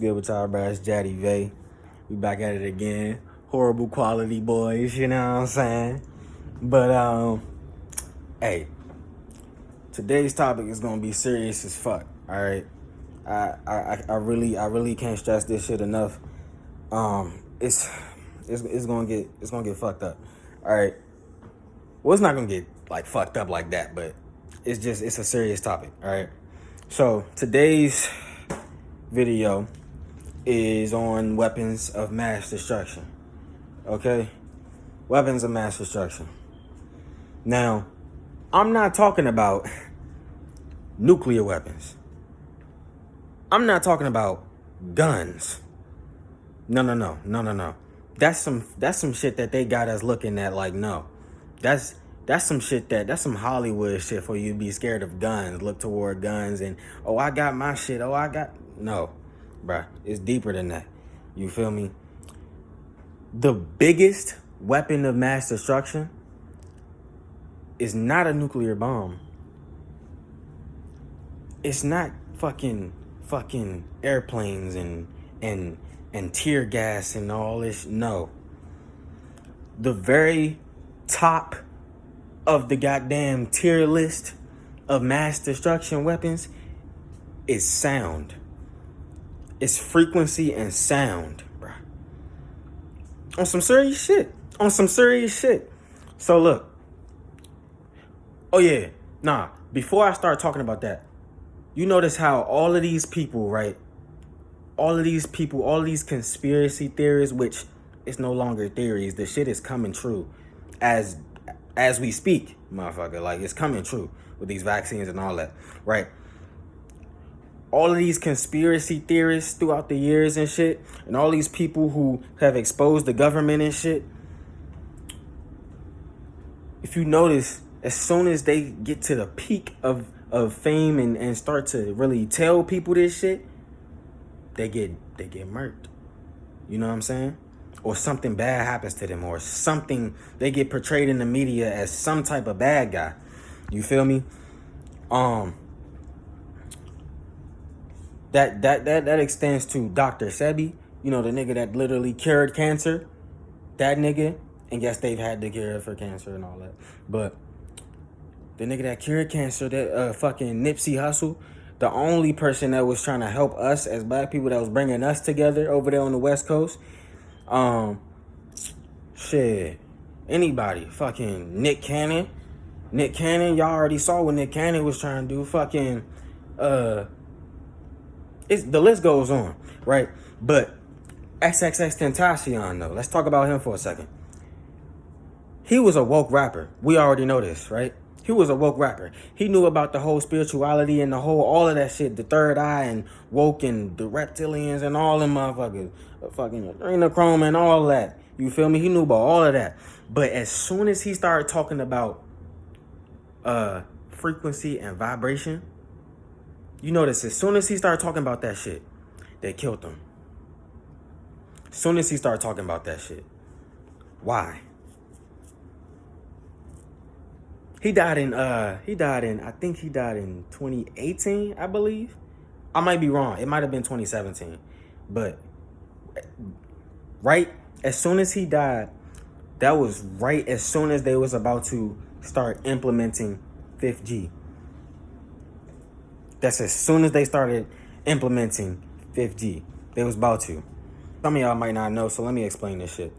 good with y'all, bro? It's Jaddy Vay. We back at it again. Horrible quality boys, you know what I'm saying? But hey, today's topic is gonna be serious as fuck. All right, I really can't stress this shit enough. It's gonna get fucked up. All right. Well, it's not gonna get like fucked up like that, but it's a serious topic. All right. So today's video is on weapons of mass destruction. Okay? Weapons of mass destruction. Now, I'm not talking about nuclear weapons. I'm not talking about guns. No. That's some shit that they got us looking at like, no. That's some shit that's some Hollywood shit for you to be scared of guns, look toward guns and, oh, I got my shit. No, bruh, it's deeper than that. You feel me? The biggest weapon of mass destruction is not a nuclear bomb. It's not fucking airplanes and tear gas and all this. No. The very top of the goddamn tier list of mass destruction weapons is sound. It's frequency and sound, bruh. On some serious shit. So look. Oh yeah. Nah. Before I start talking about that, you notice how all of these people, right? All of these conspiracy theories, which it's no longer theories, the shit is coming true as we speak, motherfucker. Like, it's coming true with these vaccines and all that, right? All of these conspiracy theorists throughout the years and shit, and all these people who have exposed the government and shit, if you notice, as soon as they get to the peak of fame and start to really tell people this shit, they get murked. You know what I'm saying? Or something bad happens to them, or something, they get portrayed in the media as some type of bad guy. You feel me? That extends to Dr. Sebi, you know, the nigga that literally cured cancer. That nigga, and yes, they've had the cure for cancer and all that. But the nigga that cured cancer, that fucking Nipsey Hussle, the only person that was trying to help us as black people, that was bringing us together over there on the West Coast. Shit, anybody, fucking Nick Cannon, y'all already saw what Nick Cannon was trying to do. Fucking, the list goes on, right? But XXXTentacion, though, let's talk about him for a second. He was a woke rapper. We already know this, right? He was a woke rapper. He knew about the whole spirituality and all of that shit, the third eye and woke and the reptilians and all them motherfuckers, fucking adrenochrome and all that. You feel me? He knew about all of that. But as soon as he started talking about frequency and vibration, you notice as soon as he started talking about that shit, they killed him. As soon as he started talking about that shit. Why? He died in I think he died in 2018, I believe. I might be wrong. It might have been 2017. But right as soon as he died, that was right as soon as they was about to start implementing 5G. That's as soon as they started implementing 5G. They was about to. Some of y'all might not know, so let me explain this shit.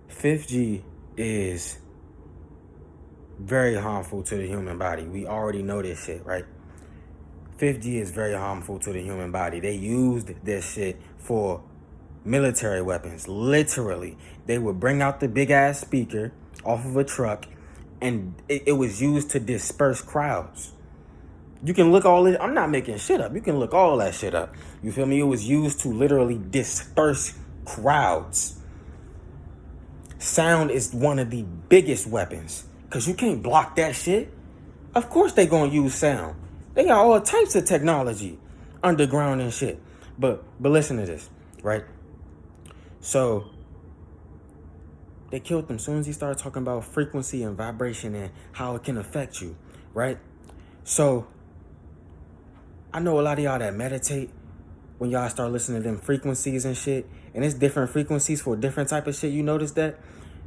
5G is very harmful to the human body. We already know this shit, right? 5G is very harmful to the human body. They used this shit for military weapons. Literally, they would bring out the big ass speaker off of a truck, and it was used to disperse crowds. You can look all it. I'm not making shit up. You can look all that shit up. You feel me? It was used to literally disperse crowds. Sound is one of the biggest weapons, because you can't block that shit. Of course they gonna use sound. They got all types of technology underground and shit. But listen to this, right? So they killed him as soon as he started talking about frequency and vibration and how it can affect you, right? So I know a lot of y'all that meditate, when y'all start listening to them frequencies and shit, and it's different frequencies for different type of shit, you notice that?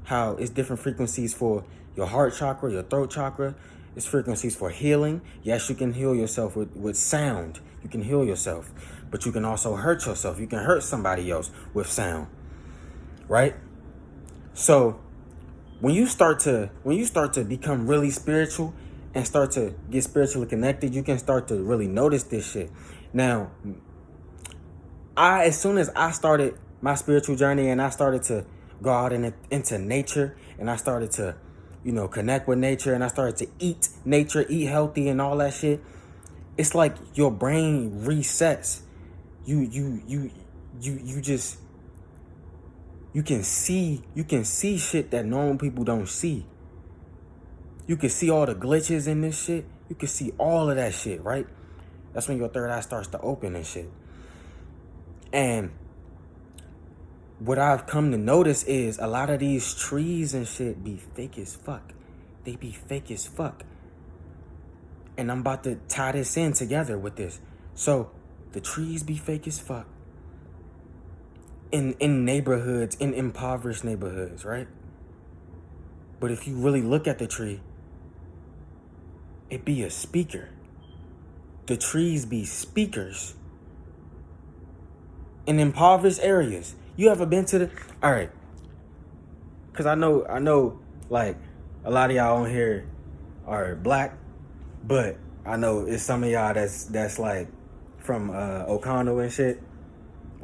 How it's different frequencies for your heart chakra, your throat chakra. It's frequencies for healing. Yes, you can heal yourself with sound. You can heal yourself. But you can also hurt yourself. You can hurt somebody else with sound. Right? So when you start to become really spiritual and start to get spiritually connected, you can start to really notice this shit. Now, as soon as I started my spiritual journey and I started to go out into nature, and I started to, connect with nature, and I started to eat nature, eat healthy and all that shit, it's like your brain resets. You can see shit that normal people don't see. You can see all the glitches in this shit. You can see all of that shit, right? That's when your third eye starts to open and shit. And what I've come to notice is a lot of these trees and shit be fake as fuck. They be fake as fuck. And I'm about to tie this in together with this. So the trees be fake as fuck. In neighborhoods, in impoverished neighborhoods, right? But if you really look at the tree, it be a speaker. The trees be speakers. In impoverished areas. You ever been to all right. Cause I know like a lot of y'all on here are black, but I know it's some of y'all that's like from O'Connell and shit.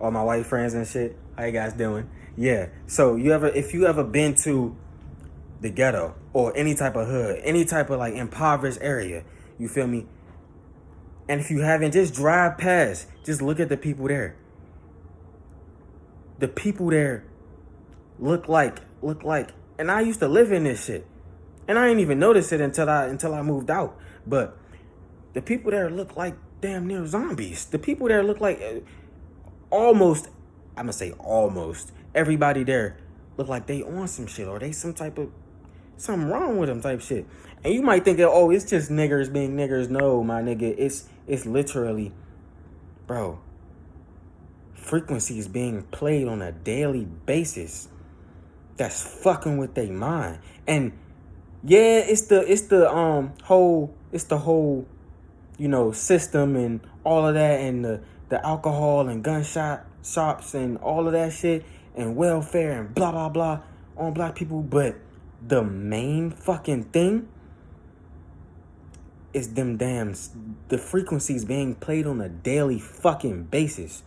All my white friends and shit. How you guys doing? Yeah. So if you ever been to the ghetto or any type of hood, any type of like impoverished area, you feel me? And if you haven't, just drive past. Just look at the people there. The people there look like, and I used to live in this shit, and I didn't even notice it until I moved out. But the people there look like damn near zombies. The people there look like almost everybody there look like they on some shit, or they something wrong with them type shit. And you might think that, oh, it's just niggers being niggers. No, my nigga, it's literally, bro, frequencies being played on a daily basis that's fucking with their mind. And yeah, it's the whole system and all of that, and the alcohol and gunshot shops and all of that shit and welfare and blah blah blah on black people. But the main fucking thing is the frequencies being played on a daily fucking basis.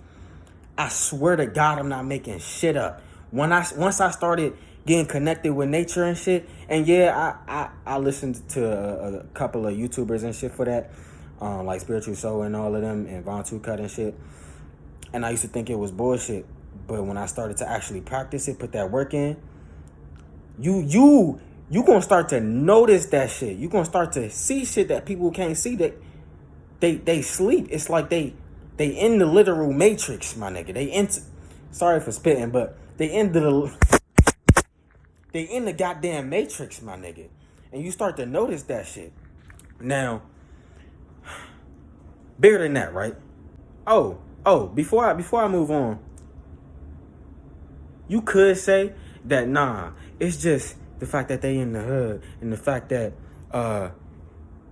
I swear to God, I'm not making shit up. Once I started getting connected with nature and shit, and yeah, I listened to a couple of YouTubers and shit for that, like Spiritual Soul and all of them, and Von Two Cut and shit. And I used to think it was bullshit, but when I started to actually practice it, put that work in, you gonna start to notice that shit. You gonna start to see shit that people can't see, that they sleep. It's like they in the literal matrix, my nigga. Sorry for spitting, but they in the goddamn matrix, my nigga. And you start to notice that shit. Now, bigger than that, right? Oh, before I move on, you could say that nah, it's just the fact that they in the hood and the fact that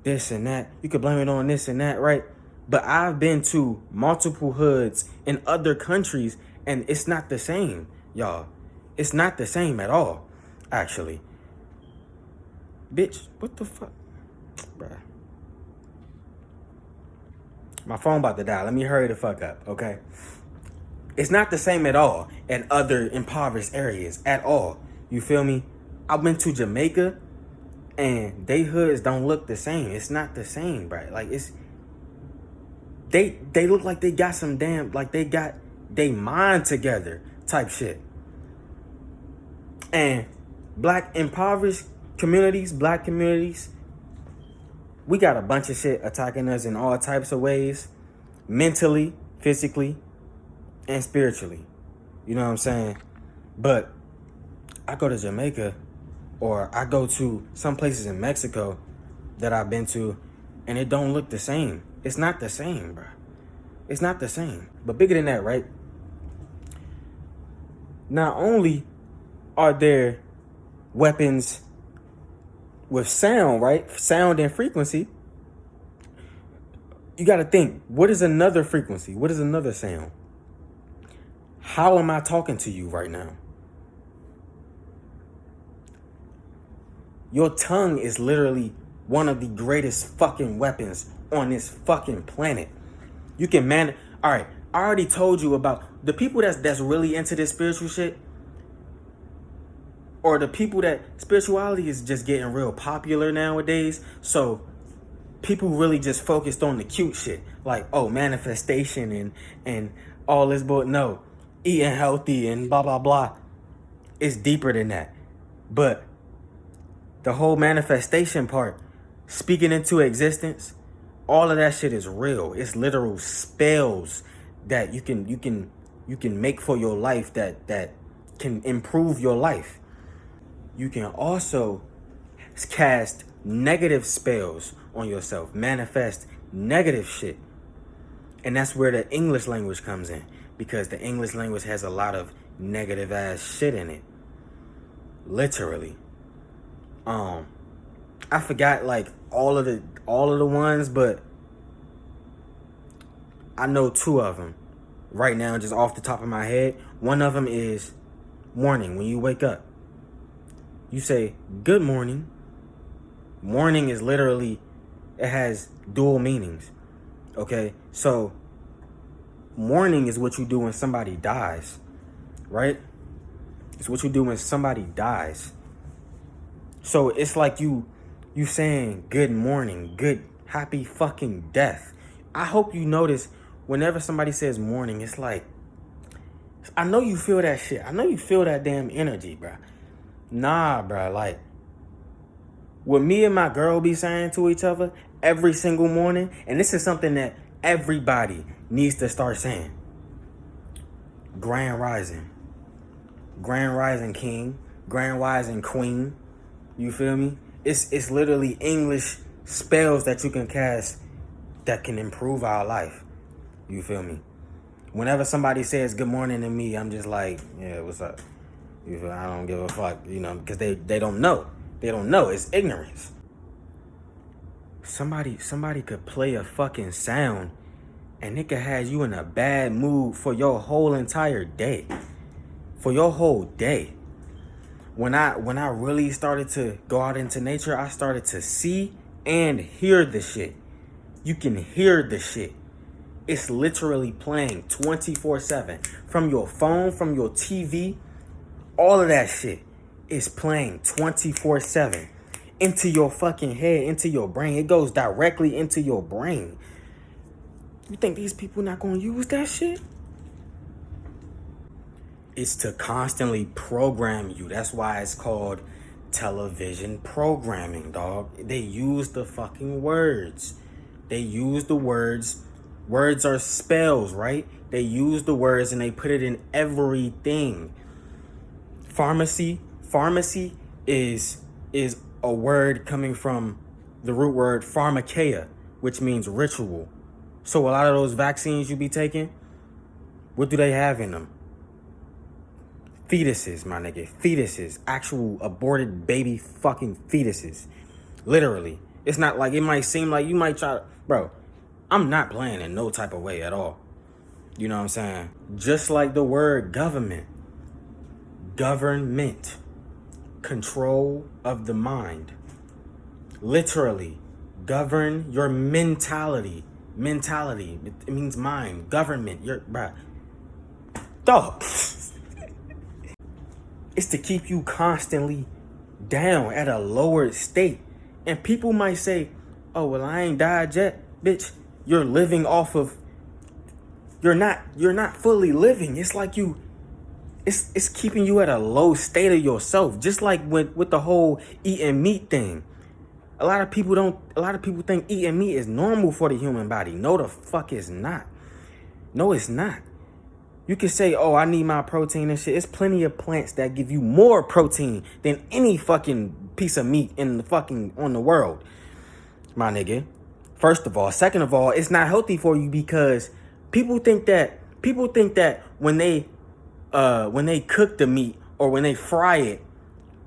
this and that. You could blame it on this and that, right? But I've been to multiple hoods in other countries, and it's not the same, y'all. It's not the same at all, actually. Bitch, what the fuck? Bruh. My phone about to die. Let me hurry the fuck up, okay? It's not the same at all in other impoverished areas at all. You feel me? I went to Jamaica, and they hoods don't look the same. It's not the same, bro. Like, it's... They look like they got some damn... Like, they got they mind together type shit. And black impoverished communities, black communities, we got a bunch of shit attacking us in all types of ways. Mentally, physically, and spiritually. You know what I'm saying? But I go to Jamaica, or I go to some places in Mexico that I've been to, and it don't look the same. It's not the same, bro. It's not the same. But bigger than that, right? Not only are there weapons with sound, right? Sound and frequency. You got to think, what is another frequency? What is another sound? How am I talking to you right now? Your tongue is literally one of the greatest fucking weapons on this fucking planet. You can all right, I already told you about the people that's really into this spiritual shit, or the people that spirituality is just getting real popular nowadays. So people really just focused on the cute shit, like, oh, manifestation and all this, but no, eating healthy and blah blah blah. It's deeper than that. But the whole manifestation part, speaking into existence, all of that shit is real. It's literal spells that you can make for your life that can improve your life. You can also cast negative spells on yourself, manifest negative shit. And that's where the English language comes in, because the English language has a lot of negative ass shit in it. Literally. I forgot like all of the ones, but I know two of them right now just off the top of my head. One of them is morning. When you wake up, you say good morning. Morning is literally, it has dual meanings. Okay, so mourning is what you do when somebody dies, right? It's what you do when somebody dies. So it's like you saying good morning, good happy fucking death. I hope you notice whenever somebody says morning, it's like, I know you feel that shit. I know you feel that damn energy, bro. Nah, bro, like what me and my girl be saying to each other every single morning, and this is something that everybody needs to start saying. Grand Rising. Grand Rising King. Grand Rising Queen. You feel me? It's literally English spells that you can cast that can improve our life. You feel me? Whenever somebody says good morning to me, I'm just like, yeah, what's up? You feel? I don't give a fuck, because they don't know. They don't know. It's ignorance. Somebody could play a fucking sound and it could have you in a bad mood for your whole entire day. For your whole day. When I really started to go out into nature, I started to see and hear the shit. You can hear the shit. It's literally playing 24/7. From your phone, from your TV, all of that shit is playing 24/7 into your fucking head, into your brain. It goes directly into your brain. You think these people not gonna use that shit? It's to constantly program you. That's why it's called television programming, dog. They use the fucking words. They use the words. Words are spells, right? They use the words and they put it in everything. Pharmacy is a word coming from the root word pharmakeia, which means ritual. So a lot of those vaccines you be taking, what do they have in them? Fetuses, my nigga. Fetuses. Actual aborted baby fucking fetuses. Literally. It's not like, it might seem like you might try to... Bro, I'm not playing in no type of way at all. You know what I'm saying? Just like the word government. Government. Control of the mind. Literally. Govern your mentality. Mentality. It means mind. Government. Bruh. Dog. It's to keep you constantly down at a lower state. And people might say, oh, well, I ain't died yet. Bitch, you're living off of... You're not fully living. It's like it's keeping you at a low state of yourself. Just like with the whole eating meat thing. A lot of people think eating meat is normal for the human body. No, the fuck it's not. No, it's not. You can say, oh, I need my protein and shit. It's plenty of plants that give you more protein than any fucking piece of meat on the world, my nigga. First of all. Second of all, it's not healthy for you because People think that when they cook the meat or when they fry it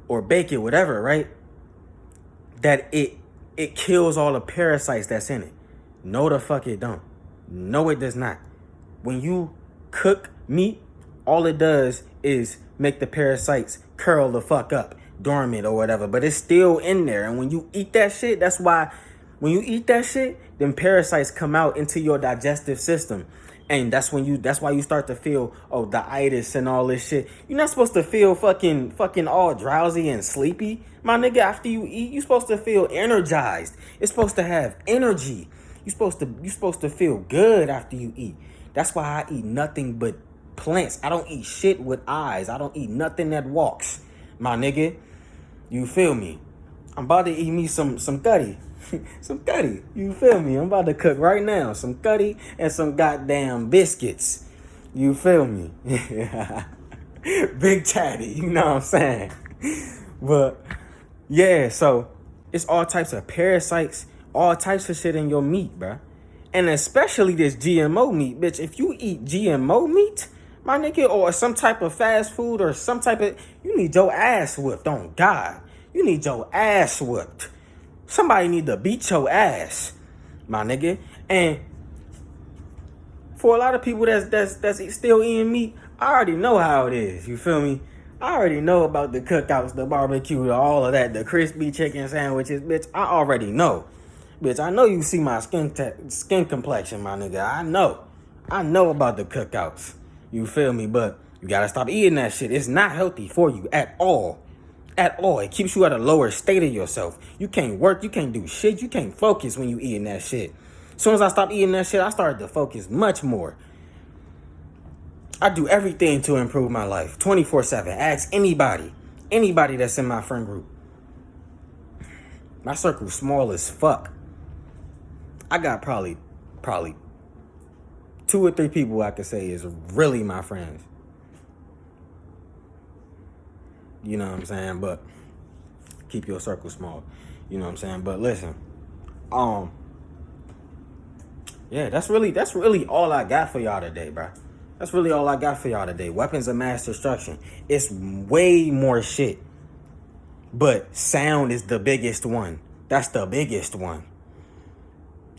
or bake it, whatever, right? That it kills all the parasites that's in it. No, the fuck it don't. No, it does not. When you cook meat, all it does is make the parasites curl the fuck up, dormant or whatever, but it's still in there. And when you eat that shit, that's why when you eat that shit, them parasites come out into your digestive system. And that's why you start to feel, oh, the itis and all this shit. You're not supposed to feel fucking all drowsy and sleepy. My nigga, after you eat, you're supposed to feel energized. It's supposed to have energy. You're supposed to feel good after you eat. That's why I eat nothing but plants. I don't eat shit with eyes. I don't eat nothing that walks. My nigga, you feel me? I'm about to eat me some cutty. Some cutty. You feel me? I'm about to cook right now. Some cutty and some goddamn biscuits. You feel me? Big chatty. You know what I'm saying? But yeah, so it's all types of parasites, all types of shit in your meat, bruh. And especially this GMO meat, bitch. If you eat GMO meat, my nigga, or some type of fast food or some type of, you need your ass whipped on God. You need your ass whipped. Somebody need to beat your ass, my nigga. And for a lot of people that's still eating meat, I already know how it is. You feel me? I already know about the cookouts, the barbecue, all of that, the crispy chicken sandwiches, bitch. I already know. Bitch, I know you see my skin complexion, my nigga. I know about the cookouts. You feel me? But you gotta stop eating that shit. It's not healthy for you at all. At all. It keeps you at a lower state of yourself. You can't work. You can't do shit. You can't focus when you eating that shit. As soon as I stopped eating that shit, I started to focus much more. I do everything to improve my life. 24/7. Ask anybody. Anybody that's in my friend group. My circle's small as fuck. I got probably 2 or 3 people I could say is really my friends. You know what I'm saying? But keep your circle small. You know what I'm saying? But listen, yeah, that's really all I got for y'all today, bro. That's really all I got for y'all today. Weapons of mass destruction. It's way more shit, but sound is the biggest one. That's the biggest one.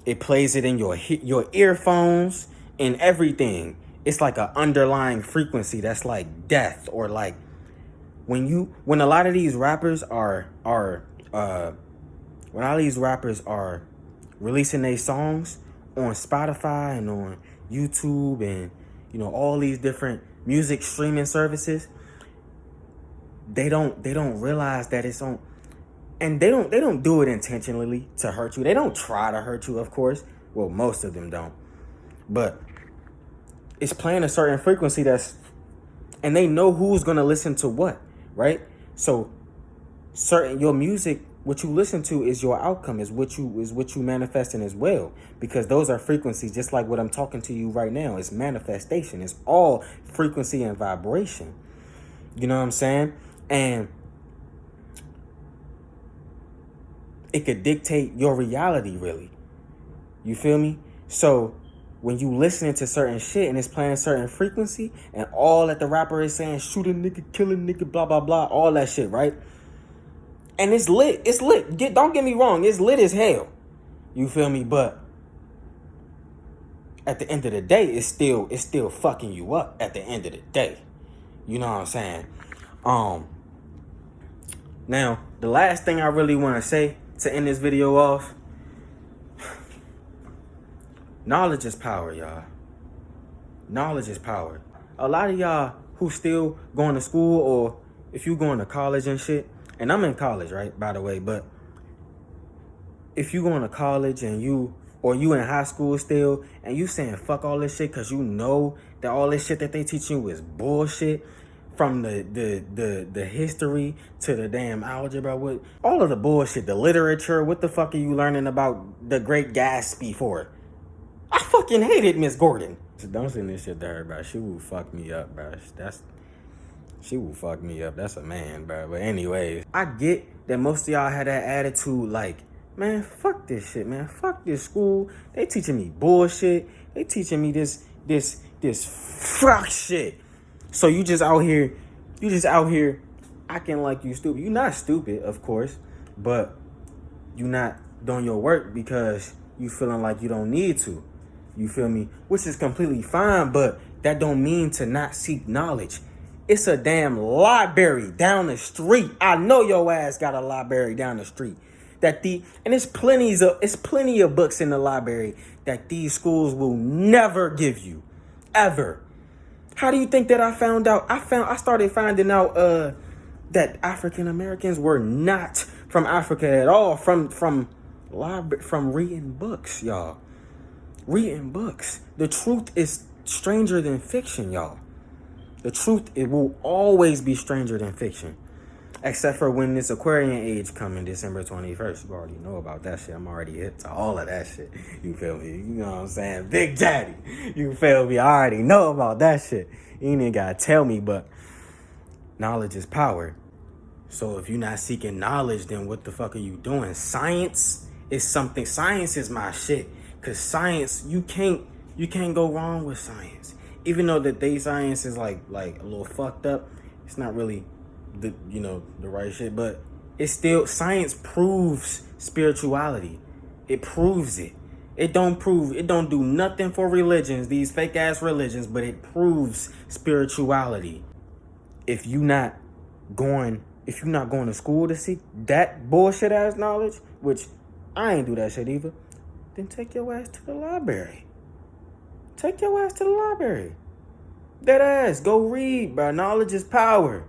It plays it in your earphones and everything. It's like an underlying frequency that's like death, or like when a lot of these rappers are releasing their songs on Spotify and on YouTube and all these different music streaming services, they don't realize that it's on, and they don't do it intentionally to hurt you. They don't try to hurt you, of course. Well, most of them don't. But it's playing a certain frequency and they know who's gonna listen to what, right? So your music, what you listen to is your outcome, is what you manifesting as well, because those are frequencies, just like what I'm talking to you right now. It's manifestation. It's all frequency and vibration. You know what I'm saying? And it could dictate your reality, really. You feel me? So when you listening to certain shit and it's playing a certain frequency, and all that the rapper is saying, shoot a nigga, kill a nigga, blah, blah, blah, all that shit, right? And it's lit. It's lit. Don't get me wrong. It's lit as hell. You feel me? But at the end of the day, it's still fucking you up at the end of the day. You know what I'm saying? Now, the last thing I really want to say to end this video off, knowledge is power, y'all. Knowledge is power. A lot of y'all who still going to school, or if you going to college and shit, and I'm in college, right, by the way, but if you going to college and you in high school still, and you saying fuck all this shit because you know that all this shit that they teach you is bullshit, from the history to the damn algebra, with all of the bullshit, the literature, what the fuck are you learning about the Great Gatsby for? I fucking hated Miss Gordon. Don't send this shit to her, bro. She will fuck me up, bro. She will fuck me up. That's a man, bro. But anyways, I get that most of y'all had that attitude like, man, fuck this shit, man. Fuck this school. They teaching me bullshit. They teaching me this this fuck shit. So you just out here acting like you stupid. You're not stupid, of course, but you not doing your work because you feeling like you don't need to. You feel me? Which is completely fine, but that don't mean to not seek knowledge. It's a damn library down the street. I know your ass got a library down the street. And it's plenty of books in the library that these schools will never give you. Ever. How do you think that I found out? I started finding out that African Americans were not from Africa at all. From reading books, y'all. Reading books. The truth is stranger than fiction, y'all. The truth, it will always be stranger than fiction. Except for when this Aquarian age coming December 21st. You already know about that shit. I'm already hip to all of that shit. You feel me? You know what I'm saying? Big Daddy. You feel me? I already know about that shit. You ain't even gotta tell me, but knowledge is power. So if you're not seeking knowledge, then what the fuck are you doing? Science is my shit. Cause science, you can't go wrong with science. Even though that science is like a little fucked up, it's not really the right shit, but it's still, science proves spirituality. It proves it. It don't do nothing for religions, these fake ass religions, but it proves spirituality. If you not going to school to seek that bullshit ass knowledge, which I ain't do that shit either, then take your ass to the library. Take your ass to the library. That ass, go read, bro. Knowledge is power.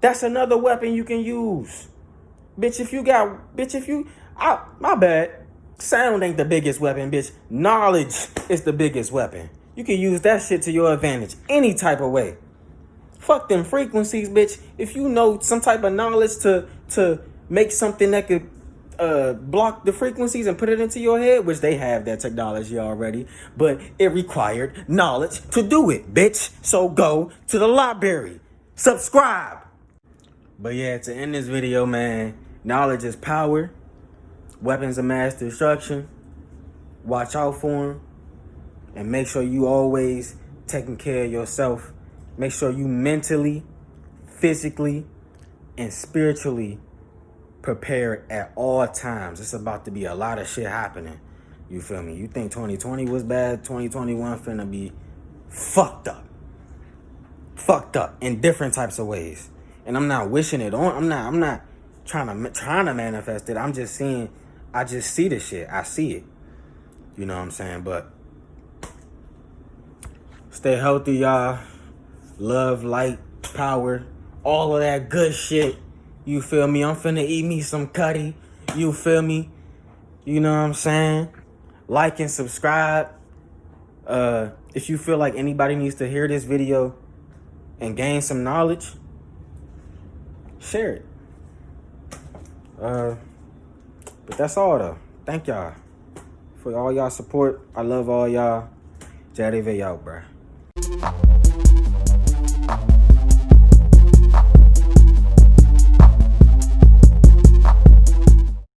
That's another weapon you can use. My bad. Sound ain't the biggest weapon, bitch. Knowledge is the biggest weapon. You can use that shit to your advantage any type of way. Fuck them frequencies, bitch. If you know some type of knowledge to make something that could block the frequencies and put it into your head, which they have that technology already, but it required knowledge to do it, bitch. So go to the library. Subscribe. But yeah, to end this video, man, knowledge is power. Weapons of mass destruction. Watch out for them. And make sure you always taking care of yourself. Make sure you mentally, physically, and spiritually prepared at all times. It's about to be a lot of shit happening. You feel me? You think 2020 was bad? 2021 finna be fucked up. Fucked up in different types of ways. And I'm not wishing it on. I'm not trying to manifest it. I'm just seeing. I just see the shit. I see it. You know what I'm saying? But stay healthy, y'all. Love, light, power, all of that good shit. You feel me? I'm finna eat me some cutty. You feel me? You know what I'm saying? Like and subscribe. If you feel like anybody needs to hear this video and gain some knowledge, share it. But that's all though. Thank y'all for all y'all support. I love all y'all. Jaddy V out, bruh.